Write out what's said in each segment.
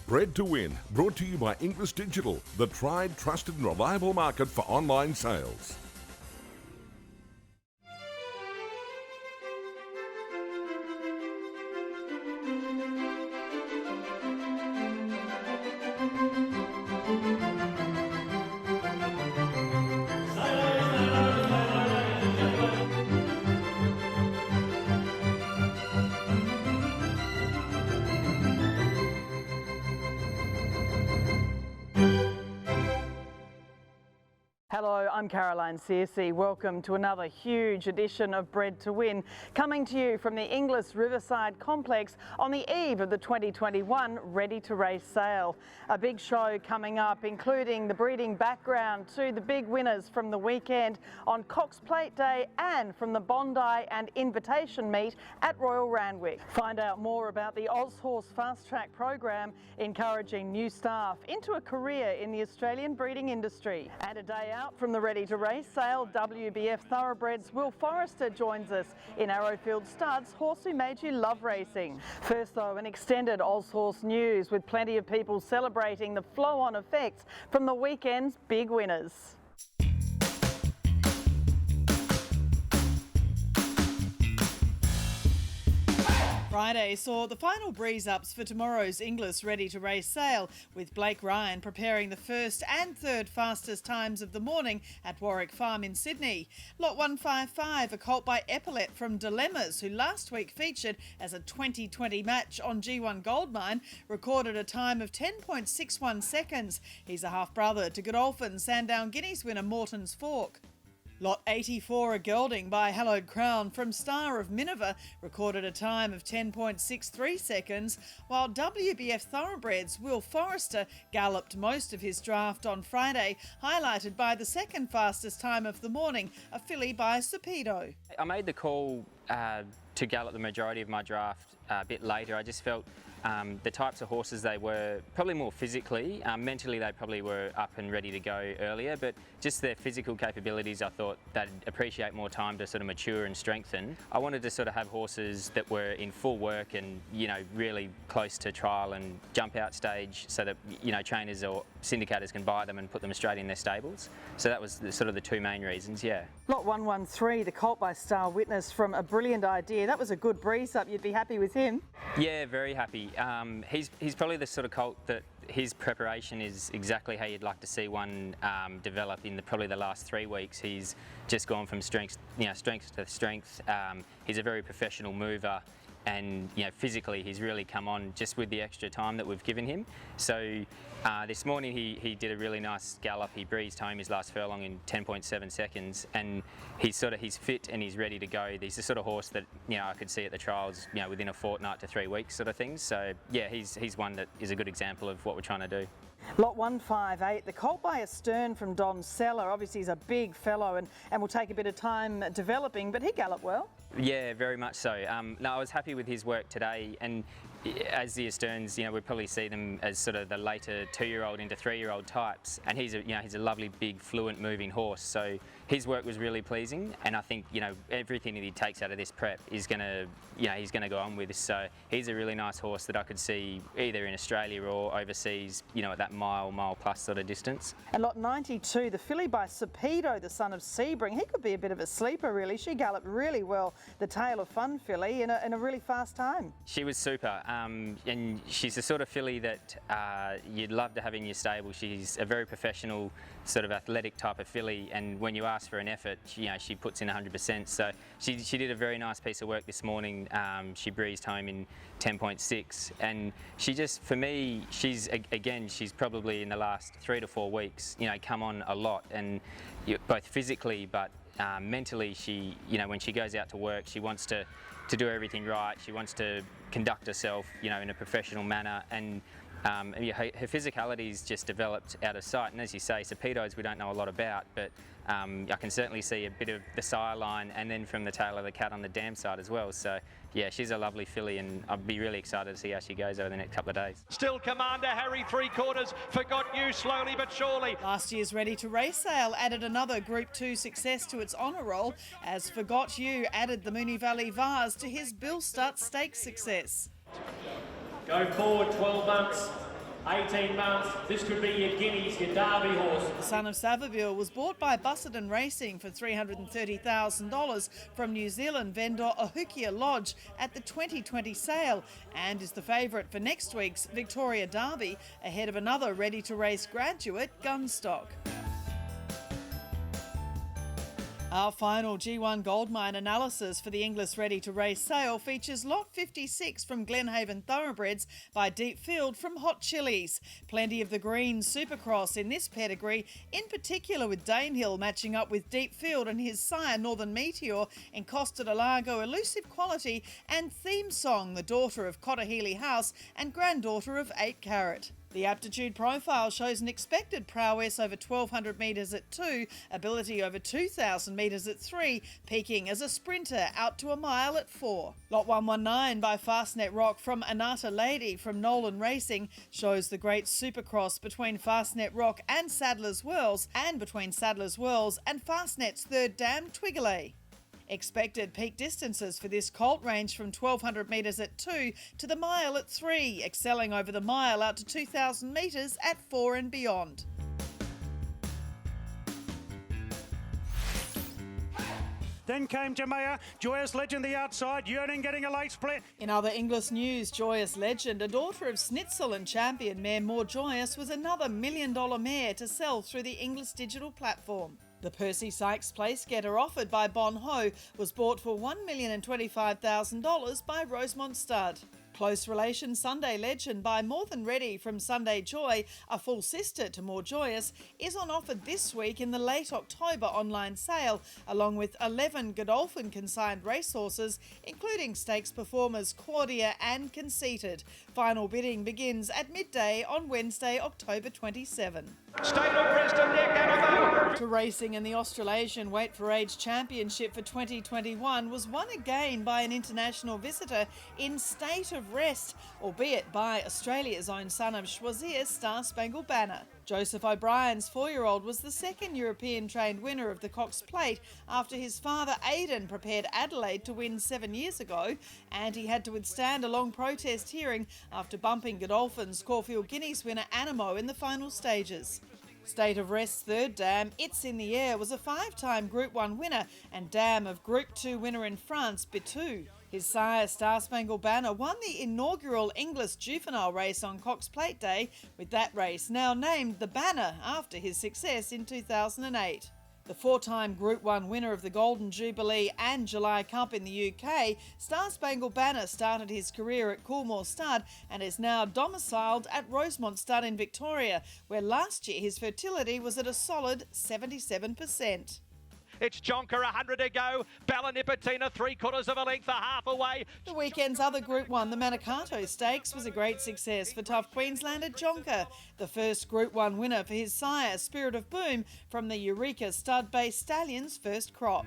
Bred to Win, brought to you by Inglis Digital, the tried, trusted and reliable market for online sales. Hello, I'm Caroline Cecelia. Welcome to another huge edition of Bred to Win, coming to you from the Inglis Riverside Complex on the eve of the 2021 Ready to Race sale. A big show coming up, including the breeding background to the big winners from the weekend on Cox Plate Day and from the Bondi and Invitation Meet at Royal Randwick. Find out more about the Aushorse Fast Track program, encouraging new staff into a career in the Australian breeding industry. And a day out from the Ready to Race sale, WBF Thoroughbreds Will Forrester joins us in Arrowfield Studs, horse who made you love racing. First though, an extended Aushorse news with plenty of people celebrating the flow-on effects from the weekend's big winners. Friday saw the final breeze-ups for tomorrow's Inglis Ready to Race sale, with Blake Ryan preparing the first and third fastest times of the morning at Warwick Farm in Sydney. Lot 155, a colt by Epaulet from Dilemmas, who last week featured as a 2020 match on G1 Goldmine, recorded a time of 10.61 seconds. He's a half-brother to Godolphin Sandown Guineas winner Morton's Fork. Lot 84, a gelding by Hallowed Crown from Star of Minerva, recorded a time of 10.63 seconds, while WBF Thoroughbreds Will Forrester galloped most of his draft on Friday, highlighted by the second fastest time of the morning, a filly by Cepedo. I made the call to gallop the majority of my draft a bit later. I just felt the types of horses they were, probably more physically, mentally they probably were up and ready to go earlier, but just their physical capabilities I thought they'd appreciate more time to sort of mature and strengthen. I wanted to sort of have horses that were in full work and, you know, really close to trial and jump out stage so that, you know, trainers or syndicators can buy them and put them straight in their stables. So that was sort of the two main reasons, yeah. Lot 113, the colt by Star Witness from A Brilliant Idea. That was a good breeze up. You'd be happy with him? Yeah, very happy. He's probably the sort of colt that his preparation is exactly how you'd like to see one develop in probably the last 3 weeks. He's just gone from strength to strength. He's a very professional mover, and physically he's really come on just with the extra time that we've given him. So this morning he did a really nice gallop. He breezed home his last furlong in 10.7 seconds, and he's fit and he's ready to go. He's the sort of horse that I could see at the trials within a fortnight to 3 weeks sort of thing. So yeah, he's one that is a good example of what we're trying to do. Lot 158, the colt by Astern from Don Seller. Obviously he's a big fellow and will take a bit of time developing, but he galloped well. Yeah, very much so. No, I was happy with his work today, and as the Asterns, we probably see them as sort of the later 2-year-old into 3-year-old types, and he's a lovely, big, fluent, moving horse. So his work was really pleasing, and I think everything that he takes out of this prep is gonna, he's gonna go on with. So he's a really nice horse that I could see either in Australia or overseas, at that mile plus sort of distance. And lot 92, the filly by Cepedo, the son of Sebring. He could be a bit of a sleeper, really. She galloped really well, the Tale of Fun filly, in a really fast time. She was super. And she's the sort of filly that you'd love to have in your stable. She's a very professional, sort of athletic type of filly, and when you ask for an effort, she puts in 100%. So she did a very nice piece of work this morning. She breezed home in 10.6, and she just, for me, she's probably in the last 3 to 4 weeks, come on a lot, and both physically but mentally, she, when she goes out to work, she wants to do everything right. She wants to conduct herself, in a professional manner, and her physicality's just developed out of sight. And as you say, Cepedos we don't know a lot about, but I can certainly see a bit of the sire line and then from the tail of the cat on the dam side as well. So yeah, she's a lovely filly, and I'd be really excited to see how she goes over the next couple of days. Still Commander Harry 3/4, Forgot You slowly but surely. Last year's Ready to Race sale added another Group 2 success to its honour roll, as Forgot You added the Moonee Valley Vase to his Bill Stutt Stakes success. Go forward 12 months. 18 months, this could be your guineas, your Derby horse. The son of Savabeel was bought by Busselton Racing for $330,000 from New Zealand vendor Ahukia Lodge at the 2020 sale and is the favourite for next week's Victoria Derby ahead of another ready-to-race graduate, Gunstock. Our final G1 Goldmine analysis for the Inglis Ready to Race sale features lot 56 from Glenhaven Thoroughbreds by Deepfield from Hot Chilies. Plenty of the green Supercross in this pedigree, in particular with Danehill matching up with Deepfield and his sire Northern Meteor in Costa de Lago Elusive Quality and Theme Song, the daughter of Cottahealy House and granddaughter of 8 Carat. The aptitude profile shows an expected prowess over 1,200 metres at 2, ability over 2,000 metres at 3, peaking as a sprinter out to a mile at 4. Lot 119 by Fastnet Rock from Anata Lady from Nolan Racing shows the great supercross between Fastnet Rock and Sadler's Wells and between Sadler's Wells and Fastnet's third dam, Twiggerley. Expected peak distances for this colt range from 1,200 metres at 2 to the mile at 3, excelling over the mile out to 2,000 metres at 4 and beyond. Then came Jamea, Joyous Legend the outside, Yearning getting a late split. In other English news, Joyous Legend, a daughter of Snitzel and champion mare More Joyous, was another $1 million mare to sell through the Inglis digital platform. The Percy Sykes place getter offered by Bon Ho was bought for $1,025,000 by Rosemont Stud. Close relation Sunday Legend by More Than Ready from Sunday Joy, a full sister to More Joyous, is on offer this week in the late October online sale, along with 11 Godolphin consigned racehorses, including stakes performers Claudia and Conceited. Final bidding begins at midday on Wednesday, October 27. State of Preston, Nick Annabelle. To racing, and the Australasian Weight for Age Championship for 2021 was won again by an international visitor in State of Rest, albeit by Australia's own son of Schwazir, Star Spangled Banner. Joseph O'Brien's 4-year-old was the second European-trained winner of the Cox Plate after his father Aidan prepared Adelaide to win 7 years ago, and he had to withstand a long protest hearing after bumping Godolphin's Caulfield Guineas winner Animo in the final stages. State of Rest's third dam, It's in the Air, was a 5-time Group 1 winner and dam of Group 2 winner in France, Bitou. His sire, Star Spangled Banner, won the inaugural Inglis juvenile race on Cox Plate Day, with that race now named the Banner after his success in 2008. The 4-time Group 1 winner of the Golden Jubilee and July Cup in the UK, Star Spangled Banner started his career at Coolmore Stud and is now domiciled at Rosemont Stud in Victoria, where last year his fertility was at a solid 77%. It's Jonker, 100 to go. Bella Nipotina, 3/4 of a length, a half away. The weekend's other Group 1, the Manicato Stakes, was a great success for tough Queenslander Jonker, the first Group 1 winner for his sire, Spirit of Boom, from the Eureka stud-based stallion's first crop.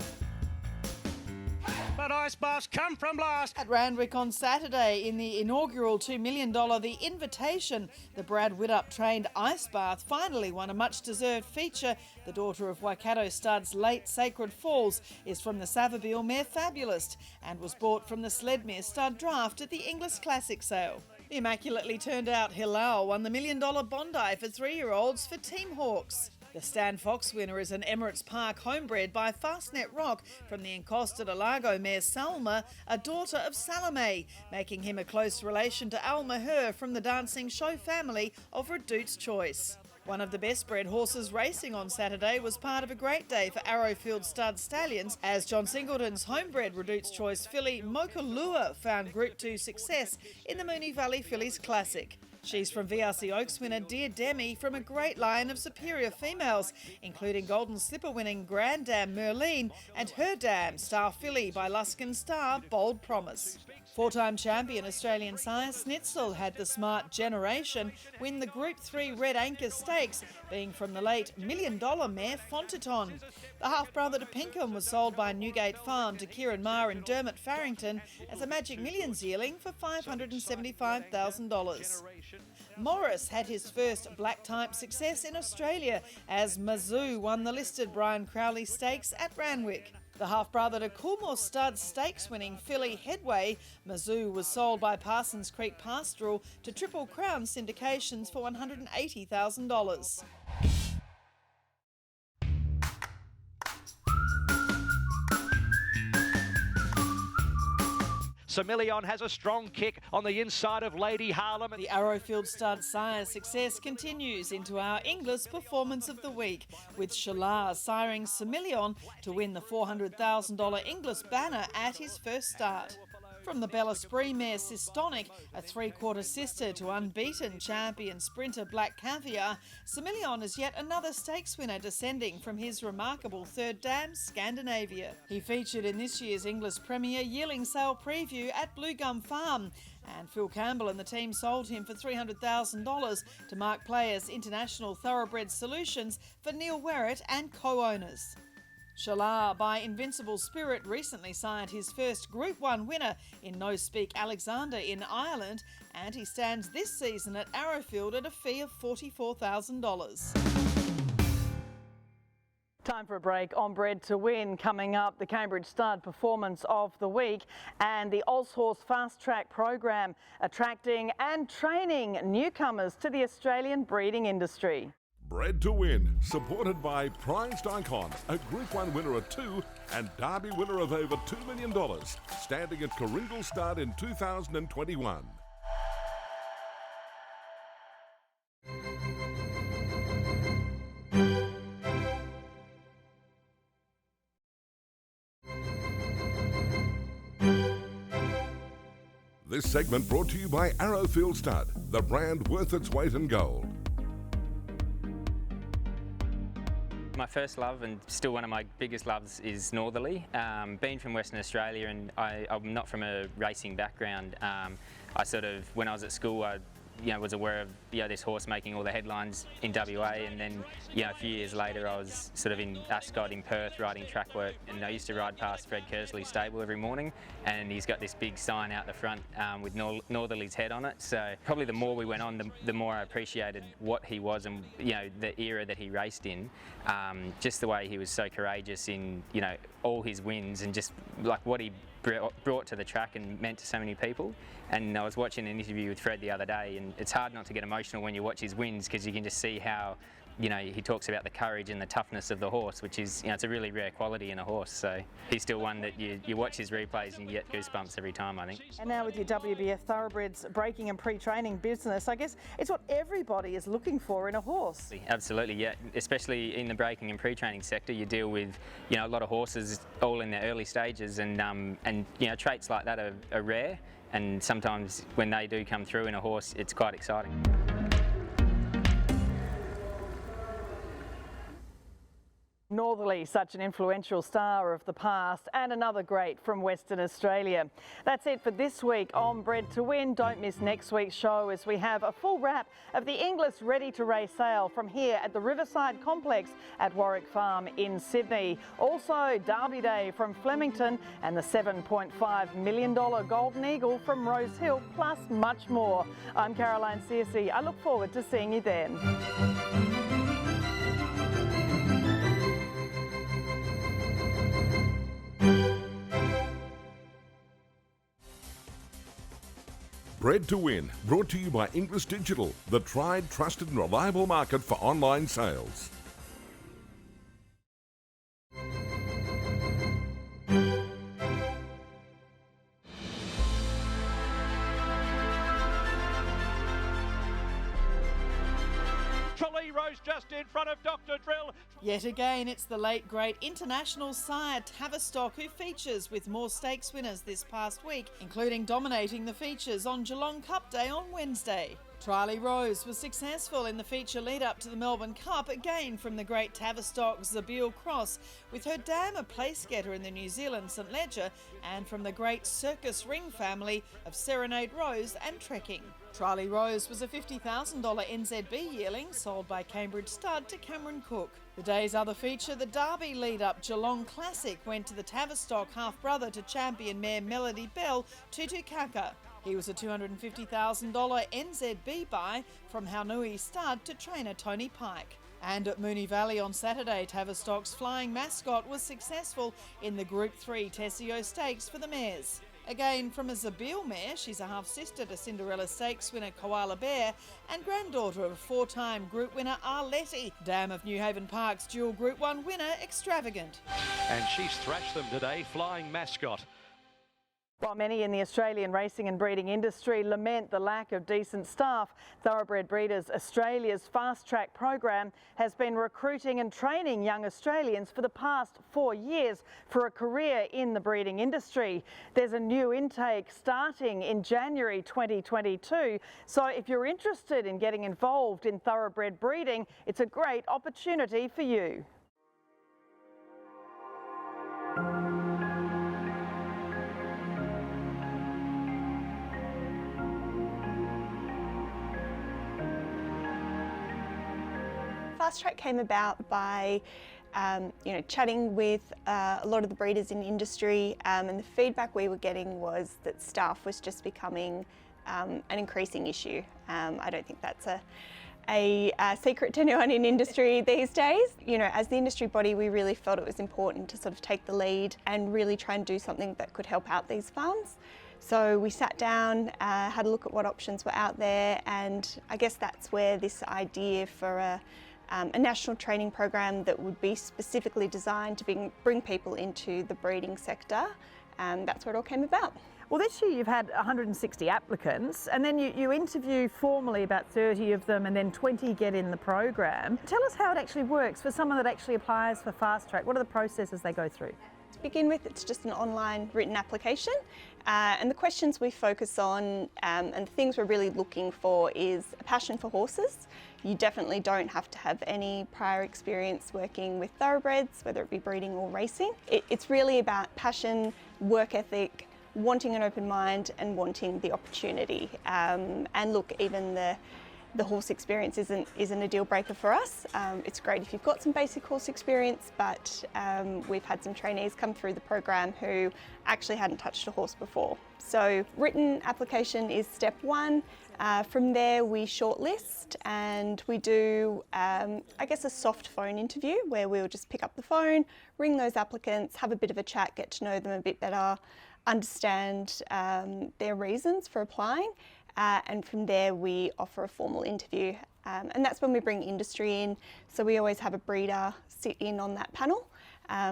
But Ice Baths come from last. At Randwick on Saturday, in the inaugural $2 million The Invitation, the Brad Widdop-trained Ice Bath finally won a much-deserved feature. The daughter of Waikato Stud's late Sacred Falls is from the Savabeel mare Fabulist and was bought from the Sledmere Stud Draft at the Inglis Classic sale. The immaculately turned out Hilal won the $1 million Bondi for 3-year-olds for Team Hawks. The Stan Fox winner is an Emirates Park homebred by Fastnet Rock from the Costa de Lago mare Salma, a daughter of Salome, making him a close relation to Al Maher from the dancing show family of Redout's Choice. One of the best bred horses racing on Saturday was part of a great day for Arrowfield stud stallions, as John Singleton's homebred Redout's Choice filly Mokalua found Group 2 success in the Moonee Valley Fillies Classic. She's from VRC Oaks winner Dear Demi from a great line of superior females, including Golden Slipper winning Grand Dam Merlene and her dam Star Filly by Luskin Star Bold Promise. 4-time champion Australian sire Snitzel had the smart Generation win the Group 3 Red Anchor Stakes, being from the late $1 million mare Fontaton. The half-brother to Pinkham was sold by Newgate Farm to Kieran Maher and Dermot Farrington as a Magic Millions yearling for $575,000. Morris had his first black-type success in Australia as Mizzou won the listed Brian Crowley Stakes at Randwick. The half-brother to Coolmore Stud stakes-winning filly Headway, Mizzou was sold by Parsons Creek Pastoral to Triple Crown syndications for $180,000. Cecelia has a strong kick on the inside of Lady Harlem. The Arrowfield stud sire's success continues into our Inglis Performance of the Week, with Shalar siring Cecelia to win the $400,000 Inglis banner at his first start. From the Bella Spree mare Systonic, a three-quarter sister to unbeaten champion sprinter Black Caviar, Cecelia is yet another stakes winner descending from his remarkable third dam, Scandinavia. He featured in this year's Inglis Premier Yearling Sale Preview at Blue Gum Farm, and Phil Campbell and the team sold him for $300,000 to Mark Player's International Thoroughbred Solutions for Neil Werrett and co-owners. Shalar by Invincible Spirit recently signed his first Group 1 winner in No Speak Alexander in Ireland, and he stands this season at Arrowfield at a fee of $44,000. Time for a break on Bred to Win. Coming up, the Cambridge Stud Performance of the Week and the Aushorse Fast Track program, attracting and training newcomers to the Australian breeding industry. Bred to Win, supported by Prized Icon, a Group 1 winner of 2 and Derby winner of over $2 million, standing at Coringal Stud in 2021. This segment brought to you by Arrowfield Stud, the brand worth its weight in gold. My first love, and still one of my biggest loves, is northerly. Being from Western Australia, and I'm not from a racing background, I sort of, when I was at school, I was aware of this horse making all the headlines in WA, and then a few years later I was sort of in Ascot in Perth riding track work, and I used to ride past Fred Kersley's stable every morning, and he's got this big sign out the front with Northerly's head on it. So probably the more we went on, the more I appreciated what he was and the era that he raced in. Just the way he was so courageous in all his wins, and just like what he brought to the track and meant to so many people. And I was watching an interview with Fred the other day, and it's hard not to get emotional when you watch his wins, because you can just see how he talks about the courage and the toughness of the horse, which is it's a really rare quality in a horse. So he's still one that you watch his replays and you get goosebumps every time, I think. And now with your WBF Thoroughbreds breaking and pre-training business, I guess it's what everybody is looking for in a horse. Absolutely, yeah. Especially in the breaking and pre-training sector, you deal with a lot of horses all in their early stages, and traits like that are rare, and sometimes when they do come through in a horse, it's quite exciting. Northerly, such an influential star of the past, and another great from Western Australia. That's it for this week on Bred to Win. Don't miss next week's show, as we have a full wrap of the Inglis Ready to Race sale from here at the Riverside Complex at Warwick Farm in Sydney. Also, Derby Day from Flemington and the $7.5 million Golden Eagle from Rose Hill, plus much more. I'm Caroline Cecelia. I look forward to seeing you then. Bred to Win, brought to you by Inglis Digital, the tried, trusted and reliable market for online sales. Trolley Rose just in front of Dr. Drill. Yet again, it's the late great international sire Tavistock who features with more stakes winners this past week, including dominating the features on Geelong Cup Day on Wednesday. Trolley Rose was successful in the feature lead-up to the Melbourne Cup, again from the great Tavistock Zabeel Cross, with her dam a place-getter in the New Zealand St Leger, and from the great Circus Ring family of Serenade Rose and Trekking. Trolley Rose was a $50,000 NZB yearling sold by Cambridge Stud to Cameron Cook. The day's other feature, the Derby lead-up Geelong Classic, went to the Tavistock half-brother to champion mare Melody Bell, Tutu Kaka. He was a $250,000 NZB buy from Haunui Stud to trainer Tony Pike. And at Moonee Valley on Saturday, Tavistock's Flying Mascot was successful in the Group 3 Tessio Stakes for the mares. Again, from a Zabeel mare, she's a half-sister to Cinderella Stakes winner Koala Bear and granddaughter of four-time group winner Arletty. Dam of New Haven Park's dual Group 1 winner Extravagant. And she's thrashed them today, Flying Mascot. While many in the Australian racing and breeding industry lament the lack of decent staff, Thoroughbred Breeders Australia's Fast Track program has been recruiting and training young Australians for the past 4 years for a career in the breeding industry. There's a new intake starting in January 2022, so if you're interested in getting involved in thoroughbred breeding, it's a great opportunity for you. Fast Track came about by chatting with a lot of the breeders in the industry, and the feedback we were getting was that staff was just becoming an increasing issue. I don't think that's a secret to anyone in industry these days. You know, as the industry body, we really felt it was important to sort of take the lead and really try and do something that could help out these farms. So we sat down, had a look at what options were out there, and I guess that's where this idea for a national training program that would be specifically designed to bring people into the breeding sector, that's where it all came about. Well, this year you've had 160 applicants, and then you interview formally about 30 of them, and then 20 get in the program. Tell us how it actually works for someone that actually applies for Fast Track. What are the processes they go through? To begin with, it's just an online written application, and the questions we focus on and the things we're really looking for is a passion for horses. You definitely don't have to have any prior experience working with thoroughbreds, whether it be breeding or racing. It's really about passion, work ethic, wanting an open mind and wanting the opportunity. And look, even the horse experience isn't a deal breaker for us. It's great if you've got some basic horse experience, but we've had some trainees come through the program who actually hadn't touched a horse before. So written application is step one. From there we shortlist and we do, I guess, a soft phone interview where we'll just pick up the phone, ring those applicants, have a bit of a chat, get to know them a bit better, understand their reasons for applying. And from there we offer a formal interview, and that's when we bring industry in. So we always have a breeder sit in on that panel.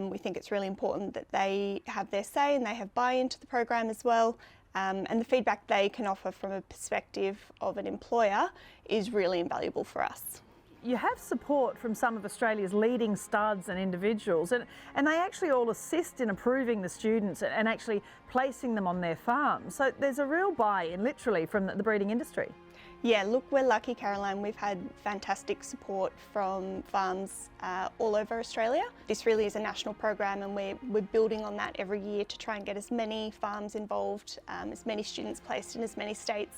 We think it's really important that they have their say and they have buy-in to the program as well. And the feedback they can offer from a perspective of an employer is really invaluable for us. You have support from some of Australia's leading studs and individuals, and they actually all assist in approving the students and actually placing them on their farms. So there's a real buy-in, literally, from the breeding industry. Yeah, look, we're lucky, Caroline. We've had fantastic support from farms all over Australia. This really is a national program, and we're building on that every year to try and get as many farms involved, as many students placed in as many states.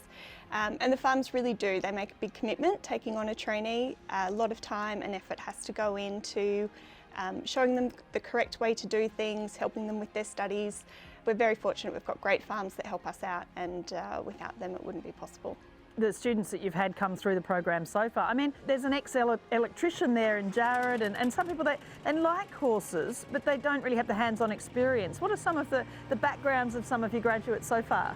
And the farms really do. They make a big commitment taking on a trainee. A lot of time and effort has to go into showing them the correct way to do things, helping them with their studies. We're very fortunate we've got great farms that help us out, and without them it wouldn't be possible. The students that you've had come through the program so far, I mean, there's an ex-electrician there in Jared, and some people, they like horses, but they don't really have the hands-on experience. What are some of the backgrounds of some of your graduates so far?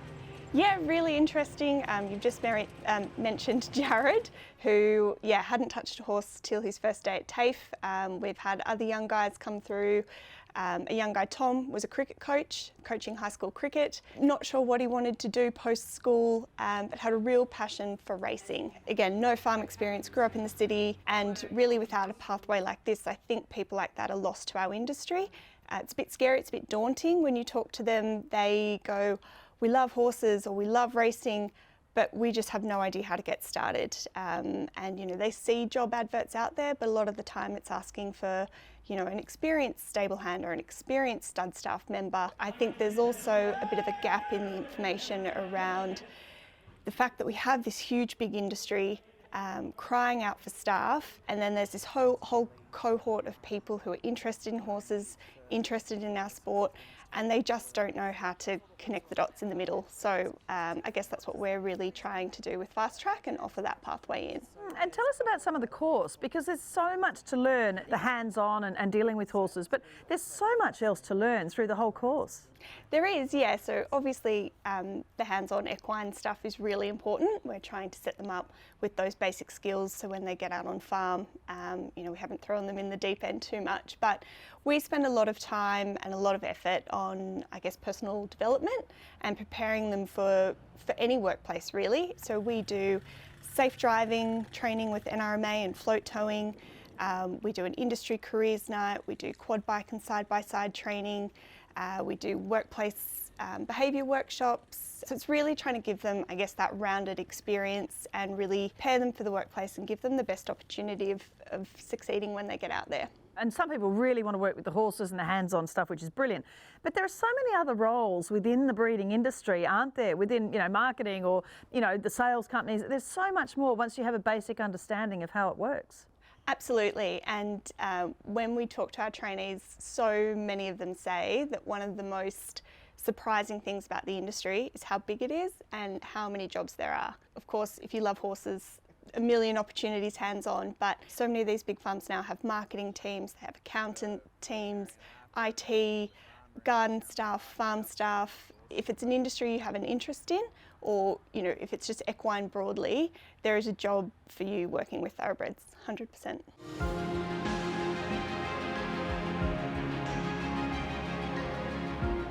Yeah, really interesting. You've just mentioned Jared, who hadn't touched a horse till his first day at TAFE. We've had other young guys come through. A young guy, Tom, was a cricket coach, coaching high school cricket. Not sure what he wanted to do post-school, but had a real passion for racing. Again, no farm experience, grew up in the city, and really without a pathway like this, I think people like that are lost to our industry. It's a bit scary, it's a bit daunting. When you talk to them, they go, we love horses or we love racing, but we just have no idea how to get started. And they see job adverts out there, but a lot of the time it's asking for an experienced stable hand or an experienced stud staff member. I think there's also a bit of a gap in the information around the fact that we have this huge big industry crying out for staff, and then there's this whole cohort of people who are interested in horses, interested in our sport, and they just don't know how to connect the dots in the middle. So I guess that's what we're really trying to do with Fast Track and offer that pathway in. And tell us about some of the course, because there's so much to learn, the hands-on and dealing with horses, but there's so much else to learn through the whole course. There is, yeah. So obviously the hands-on equine stuff is really important. We're trying to set them up with those basic skills so when they get out on farm, you know, we haven't thrown them in the deep end too much, but we spend a lot of time and a lot of effort on, I guess, personal development and preparing them for any workplace really. So we do safe driving training with NRMA and float towing. We do an industry careers night. We do quad bike and side-by-side training. We do workplace behaviour workshops. So it's really trying to give them, I guess, that rounded experience and really prepare them for the workplace and give them the best opportunity of succeeding when they get out there. And some people really want to work with the horses and the hands-on stuff, which is brilliant. But there are so many other roles within the breeding industry, aren't there? Within, you know, marketing or, you know, the sales companies. There's so much more once you have a basic understanding of how it works. Absolutely, and when we talk to our trainees, so many of them say that one of the most surprising things about the industry is how big it is and how many jobs there are. Of course, if you love horses, a million opportunities hands-on, but so many of these big farms now have marketing teams, they have accountant teams, IT, garden staff, farm staff. If it's an industry you have an interest in, or you know, if it's just equine broadly, there is a job for you working with thoroughbreds, 100%.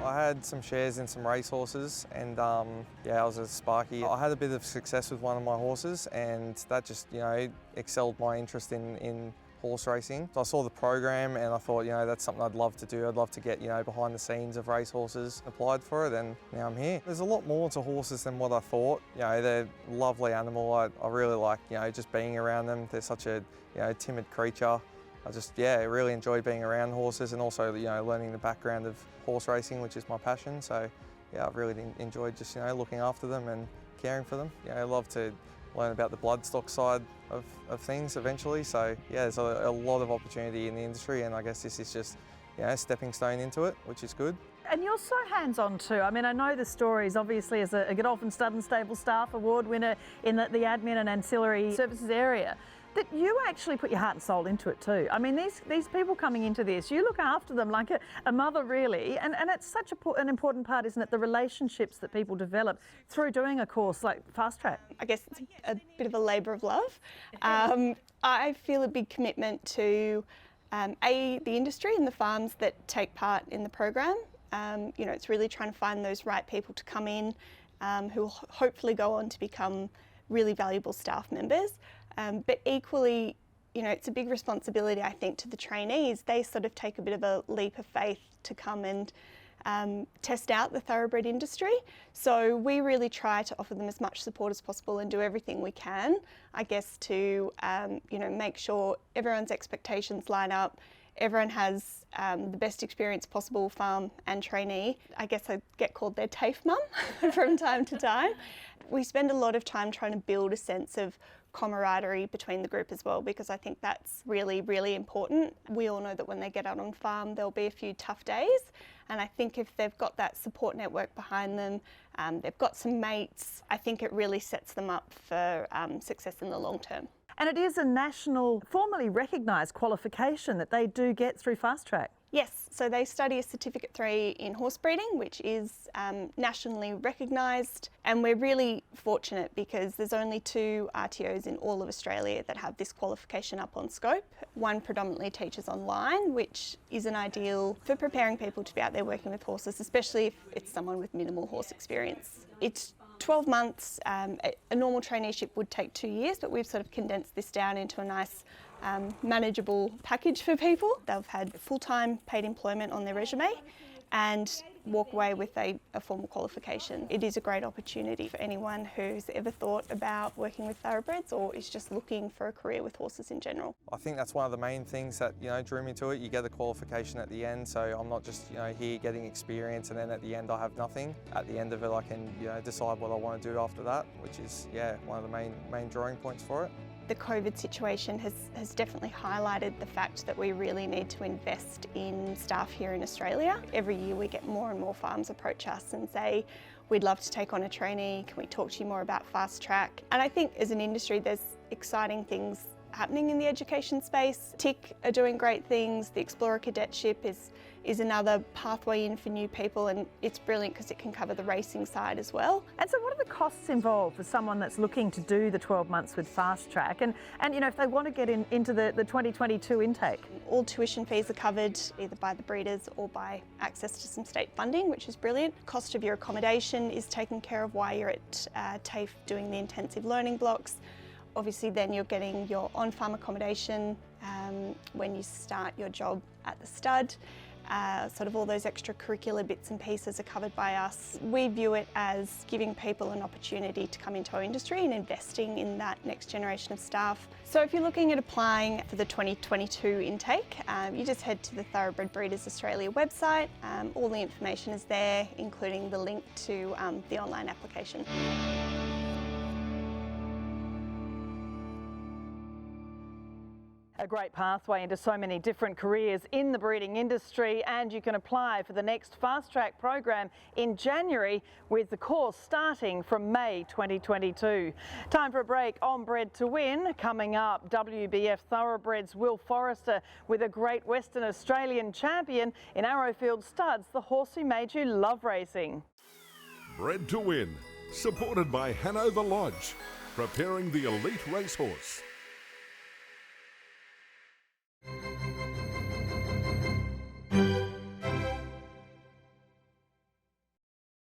I had some shares in some racehorses and yeah, I was a sparky. I had a bit of success with one of my horses and that just, you know, excelled my interest in horse racing. So I saw the program and I thought, you know, that's something I'd love to do. I'd love to get, you know, behind the scenes of racehorses. Applied for it and now I'm here. There's a lot more to horses than what I thought. You know, they're a lovely animal. I really like, you know, just being around them. They're such a, you know, timid creature. I just, yeah, really enjoyed being around horses and also, you know, learning the background of horse racing, which is my passion. So, yeah, I've really enjoyed just, you know, looking after them and caring for them. You know, I love to learn about the bloodstock side of things eventually. So, yeah, there's a lot of opportunity in the industry and I guess this is just, you know, a stepping stone into it, which is good. And you're so hands-on too. I mean, I know the stories, obviously, as a Godolphin Stud and Stable Staff Award winner in the admin and ancillary services area, that you actually put your heart and soul into it too. I mean, these people coming into this, you look after them like a mother really, and it's such an important part, isn't it, the relationships that people develop through doing a course like Fast Track. I guess it's a bit of a labour of love. I feel a big commitment to the industry and the farms that take part in the program. You know, it's really trying to find those right people to come in who will hopefully go on to become really valuable staff members. But equally, you know, it's a big responsibility, I think, to the trainees. They sort of take a bit of a leap of faith to come and test out the thoroughbred industry. So we really try to offer them as much support as possible and do everything we can, I guess, to, you know, make sure everyone's expectations line up, everyone has the best experience possible, farm and trainee. I guess I get called their TAFE mum from time to time. We spend a lot of time trying to build a sense of camaraderie between the group as well, because I think that's really, really important. We all know that when they get out on farm, there'll be a few tough days. And I think if they've got that support network behind them, they've got some mates, I think it really sets them up for success in the long term. And it is a national, formally recognised qualification that they do get through Fast Track. Yes, so they study a Certificate 3 in horse breeding, which is nationally recognised, and we're really fortunate because there's only 2 RTOs in all of Australia that have this qualification up on scope. One predominantly teaches online, which isn't ideal for preparing people to be out there working with horses, especially if it's someone with minimal horse experience. It's 12 months, a normal traineeship would take 2 years, but we've sort of condensed this down into a nice manageable package for people. They've had full-time paid employment on their resume and walk away with a formal qualification. It is a great opportunity for anyone who's ever thought about working with thoroughbreds or is just looking for a career with horses in general. I think that's one of the main things that, you know, drew me to it. You get a qualification at the end, so I'm not just, you know, here getting experience and then at the end I have nothing. At the end of it I can, you know, decide what I want to do after that, which is, yeah, one of the main drawing points for it. The COVID situation has definitely highlighted the fact that we really need to invest in staff here in Australia. Every year we get more and more farms approach us and say, we'd love to take on a trainee, can we talk to you more about fast track? And I think as an industry there's exciting things happening in the education space. TIC are doing great things, the Explorer Cadetship is another pathway in for new people, and it's brilliant because it can cover the racing side as well. And so what are the costs involved for someone that's looking to do the 12 months with Fast Track? And you know, if they want to get into the 2022 intake? All tuition fees are covered either by the breeders or by access to some state funding, which is brilliant. Cost of your accommodation is taken care of while you're at TAFE doing the intensive learning blocks. Obviously then you're getting your on-farm accommodation when you start your job at the stud. Sort of all those extracurricular bits and pieces are covered by us. We view it as giving people an opportunity to come into our industry and investing in that next generation of staff. So if you're looking at applying for the 2022 intake, you just head to the Thoroughbred Breeders Australia website. All the information is there, including the link to the online application. A great pathway into so many different careers in the breeding industry, and you can apply for the next Fast Track program in January, with the course starting from May 2022. Time for a break on Bred to Win. Coming up, WBF Thoroughbreds Will Forrester with a great Western Australian champion in Arrowfield studs, the horse who made you love racing. Bred to Win, supported by Hanover Lodge, preparing the elite racehorse.